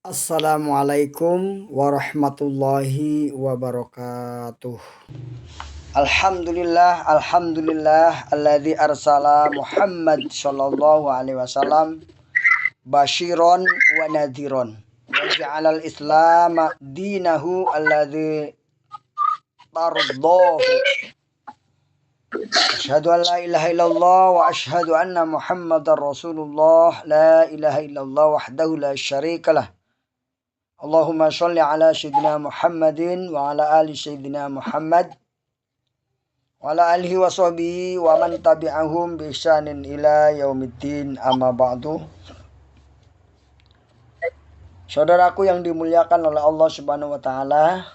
Assalamualaikum warahmatullahi wabarakatuh. Alhamdulillah alladzi arsala Muhammad sallallahu alaihi wasallam basyiron wa nadhiron wa ja'alal islam dinahu alladzi tardahu. Asyhadu an la ilaha illallah wa asyhadu anna Muhammadar Rasulullah la ilaha illallah wahdahu la syarikalah. Allahumma sholli ala sayyidina Muhammadin wa ala ali sayyidina Muhammad wa ala alihi wa sahbihi wa man tabi'ahum bi ihsanin ila yaumiddin, amma ba'du. Saudaraku yang dimuliakan oleh Allah Subhanahu wa taala,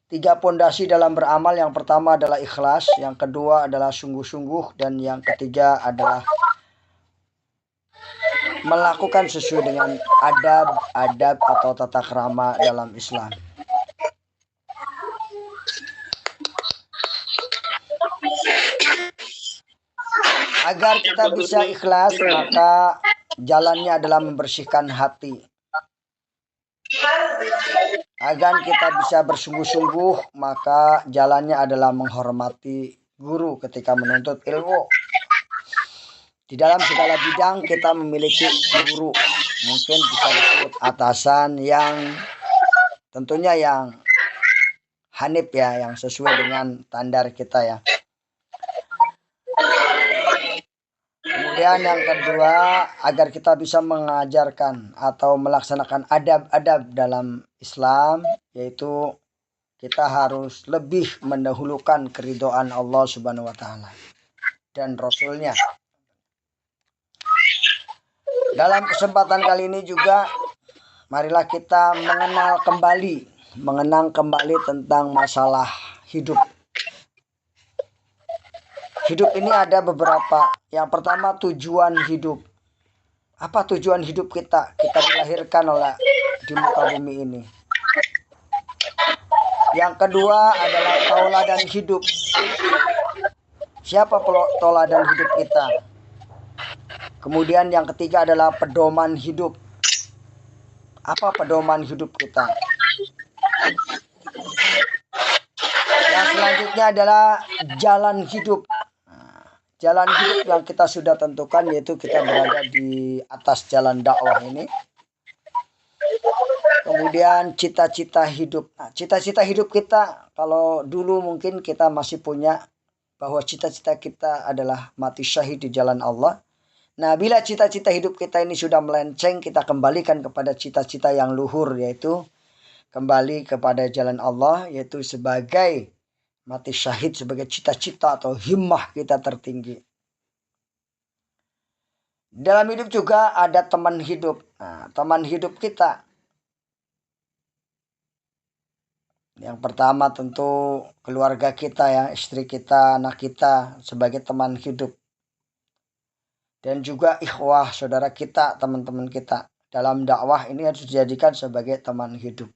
3 pondasi dalam beramal. Yang pertama adalah ikhlas, yang kedua adalah sungguh-sungguh, dan yang ketiga adalah melakukan sesuai dengan adab atau tata krama dalam Islam. Agar kita bisa ikhlas, maka jalannya adalah membersihkan hati. Agar kita bisa bersungguh-sungguh, maka jalannya adalah menghormati guru ketika menuntut ilmu. Di dalam segala bidang kita memiliki guru, mungkin bisa disebut atasan yang tentunya yang hanif ya, yang sesuai dengan standar kita ya. Kemudian yang kedua, agar kita bisa mengajarkan atau melaksanakan adab-adab dalam Islam, yaitu kita harus lebih mendahulukan keridhaan Allah Subhanahu wa taala dan Rasulnya. Dalam kesempatan kali ini juga, marilah kita mengenang kembali tentang masalah hidup. Hidup ini ada beberapa. Yang pertama, tujuan hidup. Apa tujuan hidup kita? Kita dilahirkan di muka bumi ini. Yang kedua adalah tauladan hidup. Siapa tauladan hidup kita? Kemudian yang ketiga adalah pedoman hidup. Apa pedoman hidup kita? Yang selanjutnya adalah jalan hidup. Jalan hidup yang kita sudah tentukan, yaitu kita berada di atas jalan dakwah ini. Kemudian cita-cita hidup. Cita-cita hidup kita, kalau dulu mungkin kita masih punya bahwa cita-cita kita adalah mati syahid di jalan Allah. Nah, bila cita-cita hidup kita ini sudah melenceng, kita kembalikan kepada cita-cita yang luhur, yaitu kembali kepada jalan Allah, yaitu sebagai mati syahid, sebagai cita-cita atau himmah kita tertinggi. Dalam hidup juga ada teman hidup. Nah, teman hidup kita, yang pertama tentu keluarga kita ya, istri kita, anak kita sebagai teman hidup. Dan juga ikhwah, saudara kita, teman-teman kita dalam dakwah ini harus dijadikan sebagai teman hidup.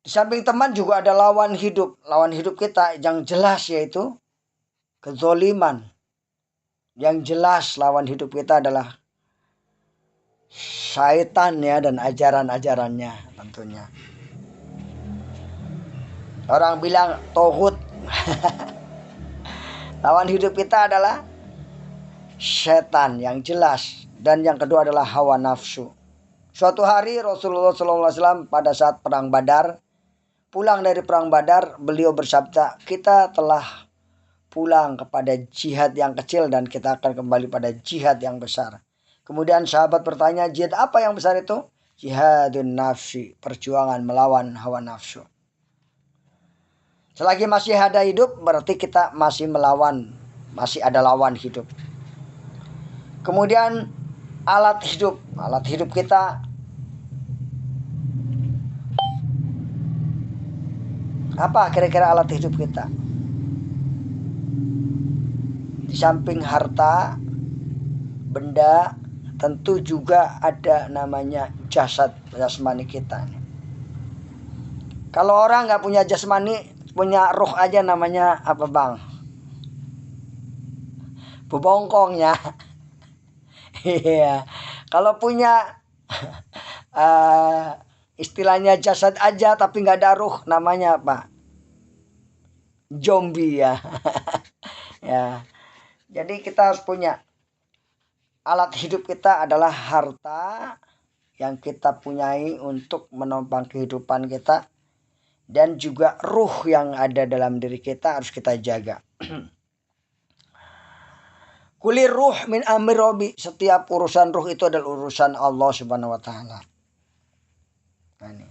Di samping teman juga ada lawan hidup. Lawan hidup kita yang jelas yaitu kezoliman. Yang jelas lawan hidup kita adalah syaitan ya, dan ajaran-ajarannya tentunya. Orang bilang tauhid. Lawan hidup kita adalah setan yang jelas. Dan yang kedua adalah hawa nafsu. Suatu hari Rasulullah SAW pada saat perang Badar, pulang dari perang Badar, beliau bersabda, kita telah pulang kepada jihad yang kecil dan kita akan kembali pada jihad yang besar. Kemudian sahabat bertanya, jihad apa yang besar itu? Jihadun nafsi, perjuangan melawan hawa nafsu. Selagi masih ada hidup, berarti kita masih melawan, masih ada lawan hidup. Kemudian alat hidup kita. Apa kira-kira alat hidup kita? Di samping harta, benda, tentu juga ada namanya jasmani kita. Kalau orang nggak punya jasmani, punya ruh aja, namanya apa bang? Bebongkongnya. Iya. Kalau punya eh, istilahnya jasad aja tapi nggak ada ruh, namanya apa? Zombie ya. Ya, jadi kita harus punya alat hidup, kita adalah harta yang kita punyai untuk menopang kehidupan kita, dan juga ruh yang ada dalam diri kita harus kita jaga. Kulir ruh min amri Rabbi, setiap urusan ruh itu adalah urusan Allah Subhanahu wa taala. Nah, ini.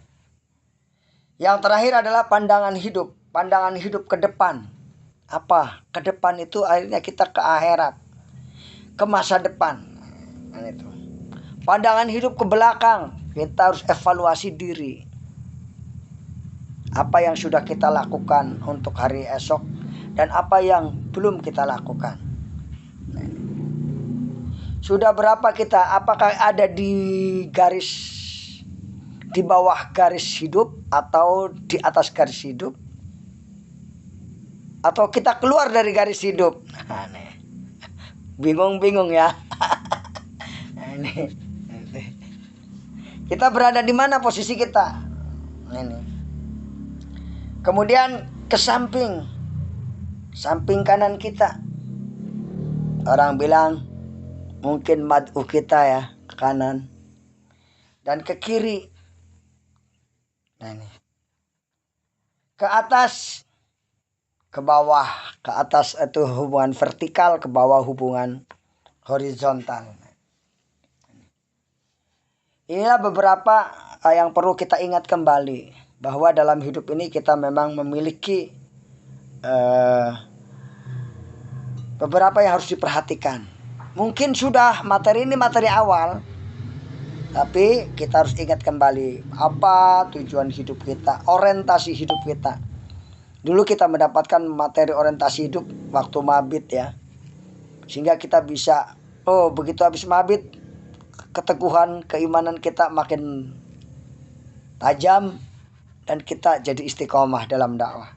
Yang terakhir adalah pandangan hidup. Pandangan hidup ke depan. Apa? Ke depan itu akhirnya kita ke akhirat, ke masa depan. Nah, itu. Pandangan hidup ke belakang, kita harus evaluasi diri. Apa yang sudah kita lakukan untuk hari esok dan apa yang belum kita lakukan. Sudah berapa kita? Apakah ada di bawah garis hidup atau di atas garis hidup? Atau kita keluar dari garis hidup? Nah, bingung-bingung ya. Nah, ini. Kita berada di mana posisi kita? Ini. Kemudian ke samping kanan kita. Orang bilang mungkin mad'u kita ya, ke kanan dan ke kiri. Nah, ini. Ke atas, ke bawah. Ke atas itu hubungan vertikal, ke bawah hubungan horizontal. Inilah beberapa yang perlu kita ingat kembali, bahwa dalam hidup ini kita memang memiliki beberapa yang harus diperhatikan. Mungkin sudah materi ini materi awal, tapi kita harus ingat kembali apa tujuan hidup kita, orientasi hidup kita. Dulu kita mendapatkan materi orientasi hidup waktu mabit ya, sehingga kita bisa, oh begitu habis mabit, keteguhan keimanan kita makin tajam dan kita jadi istiqomah dalam dakwah.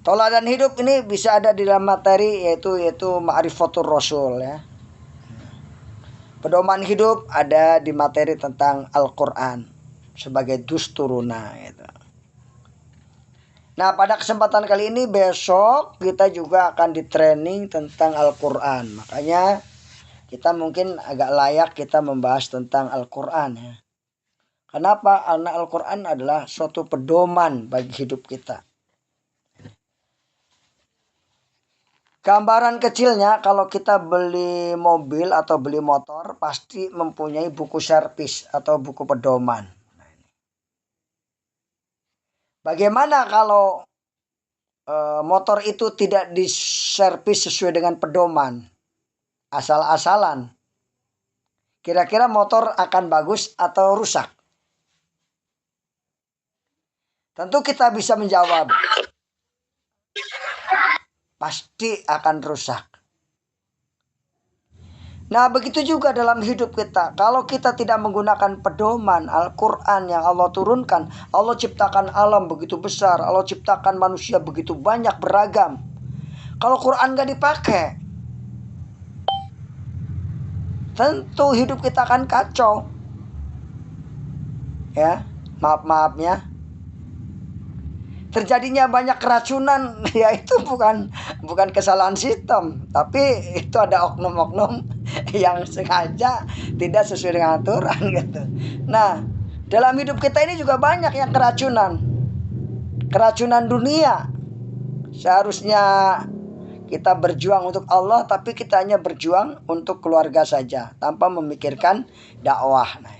Toladan hidup ini bisa ada di dalam materi yaitu ma'rifatul rasul ya. Pedoman hidup ada di materi tentang Al-Qur'an sebagai dusturuna gitu. Nah, pada kesempatan kali ini besok kita juga akan di training tentang Al-Qur'an. Makanya kita mungkin agak layak kita membahas tentang Al-Qur'an ya. Kenapa? Karena Al-Qur'an adalah suatu pedoman bagi hidup kita. Gambaran kecilnya, kalau kita beli mobil atau beli motor pasti mempunyai buku servis atau buku pedoman. Bagaimana kalau motor itu tidak diservis sesuai dengan pedoman, asal-asalan? Kira-kira motor akan bagus atau rusak? Tentu kita bisa menjawab, pasti akan rusak. Nah, begitu juga dalam hidup kita. Kalau kita tidak menggunakan pedoman Al-Quran yang Allah turunkan, Allah ciptakan alam begitu besar, Allah ciptakan manusia begitu banyak, beragam. Kalau Quran gak dipakai, tentu hidup kita akan kacau. Ya, maaf-maafnya. Terjadinya banyak keracunan, ya itu bukan kesalahan sistem, tapi itu ada oknum-oknum yang sengaja tidak sesuai dengan aturan gitu. Nah, dalam hidup kita ini juga banyak yang keracunan dunia. Seharusnya kita berjuang untuk Allah, tapi kita hanya berjuang untuk keluarga saja tanpa memikirkan dakwah. Nah,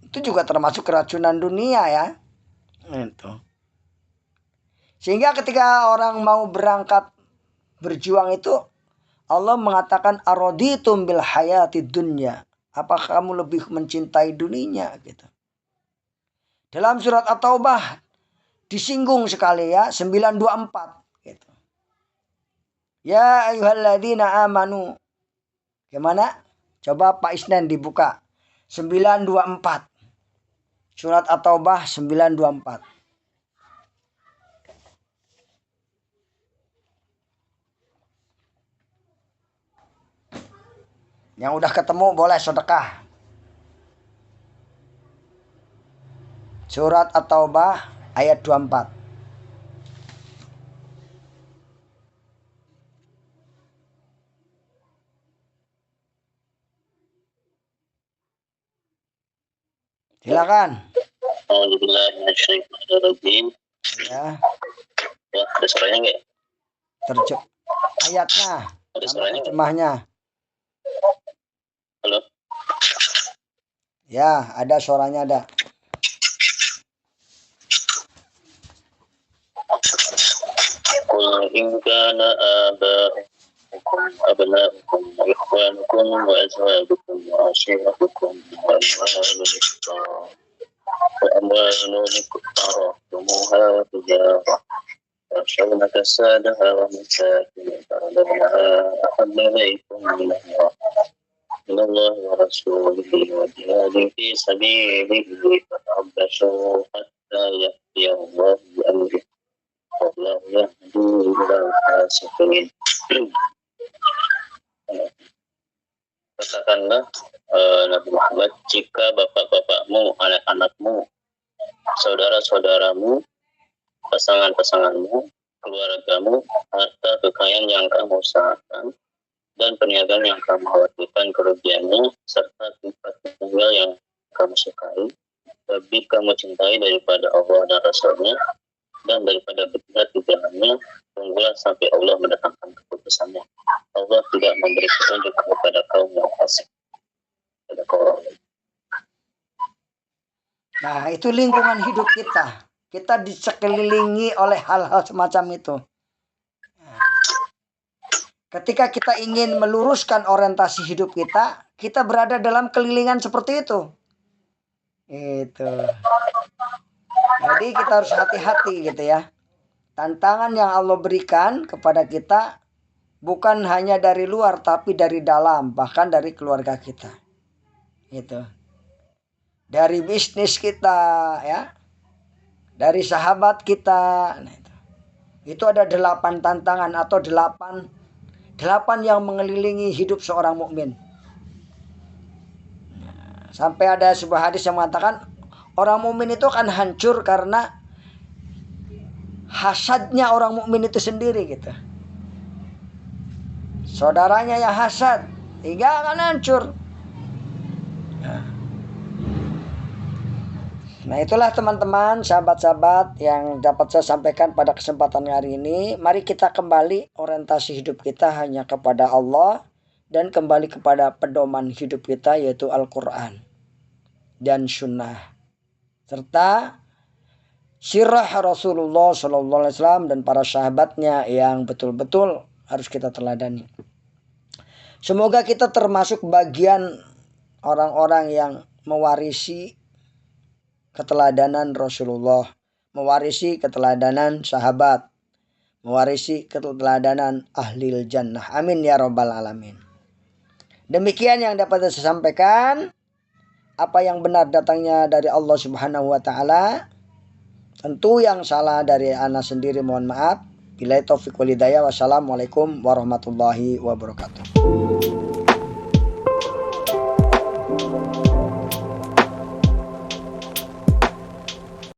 itu juga termasuk keracunan dunia ya. Itu. Sehingga ketika orang mau berangkat berjuang itu, Allah mengatakan araditum bil hayati dunya. Apakah kamu lebih mencintai dunia gitu. Dalam surat At-Taubah disinggung sekali ya, 924 gitu. Ya ayyuhalladzina amanu. Gimana? Coba Pak Isnan dibuka. 924. Surat At-Taubah 924. Yang udah ketemu boleh sedekah. Surat At-Taubah ayat 24. Silakan. Ya. Ya, ada suaranya nggak? Ayatnya. Ada Sama suaranya terjemahnya. Halo? Ya, ada suaranya ada. Qul in kana abna'ukum wa ikhwanukum wa azwajukum wa ashiratukum wa amwalun iqtaraftumuha wa tijarah تخشون كسادها ومساكن ترضونها أحب إليكم من الله ورسوله وجهاد في سبيله فتربصوا حتى يأتي الله بأمره والله يهدي إلى الفاسقين. Katakanlah Nabi Muhammad, jika bapak-bapakmu, anak-anakmu, saudara-saudaramu, pasangan-pasanganmu, keluargamu, harta kekayaan yang kamu usahakan, dan perniagaan yang kamu khawatirkan kerugiannya, serta tempat tinggal yang kamu sukai, lebih kamu cintai daripada Allah dan Rasul-Nya, dan daripada berjihad di jalannya, tunggulah sampai Allah mendatangkan keputusannya. Allah tidak memberi petunjuk kepada kaum yang fasik. Nah, itu lingkungan hidup kita. Kita dikelilingi oleh hal-hal semacam itu. Ketika kita ingin meluruskan orientasi hidup kita, kita berada dalam kelilingan seperti itu. Itu. Jadi kita harus hati-hati gitu ya. Tantangan yang Allah berikan kepada kita bukan hanya dari luar, tapi dari dalam, bahkan dari keluarga kita. Gitu. Dari bisnis kita, ya. Dari sahabat kita. Nah, itu ada 8 tantangan atau 8 yang mengelilingi hidup seorang mukmin. Sampai ada sebuah hadis yang mengatakan orang mukmin itu akan hancur karena hasadnya orang mukmin itu sendiri gitu. Saudaranya yang hasad, hingga akan hancur. Nah, itulah teman-teman, sahabat-sahabat yang dapat saya sampaikan pada kesempatan hari ini. Mari kita kembali orientasi hidup kita hanya kepada Allah dan kembali kepada pedoman hidup kita yaitu Al-Quran dan Sunnah serta sirah Rasulullah SAW dan para sahabatnya yang betul-betul harus kita teladani. Semoga kita termasuk bagian orang-orang yang mewarisi keteladanan Rasulullah, mewarisi keteladanan sahabat, mewarisi keteladanan ahlil jannah. Amin ya rabbal alamin. Demikian yang dapat saya sampaikan. Apa yang benar datangnya dari Allah Subhanahu wa taala. Tentu yang salah dari ana sendiri mohon maaf. Billahi taufiq wal hidayah. Wassalamualaikum warahmatullahi wabarakatuh.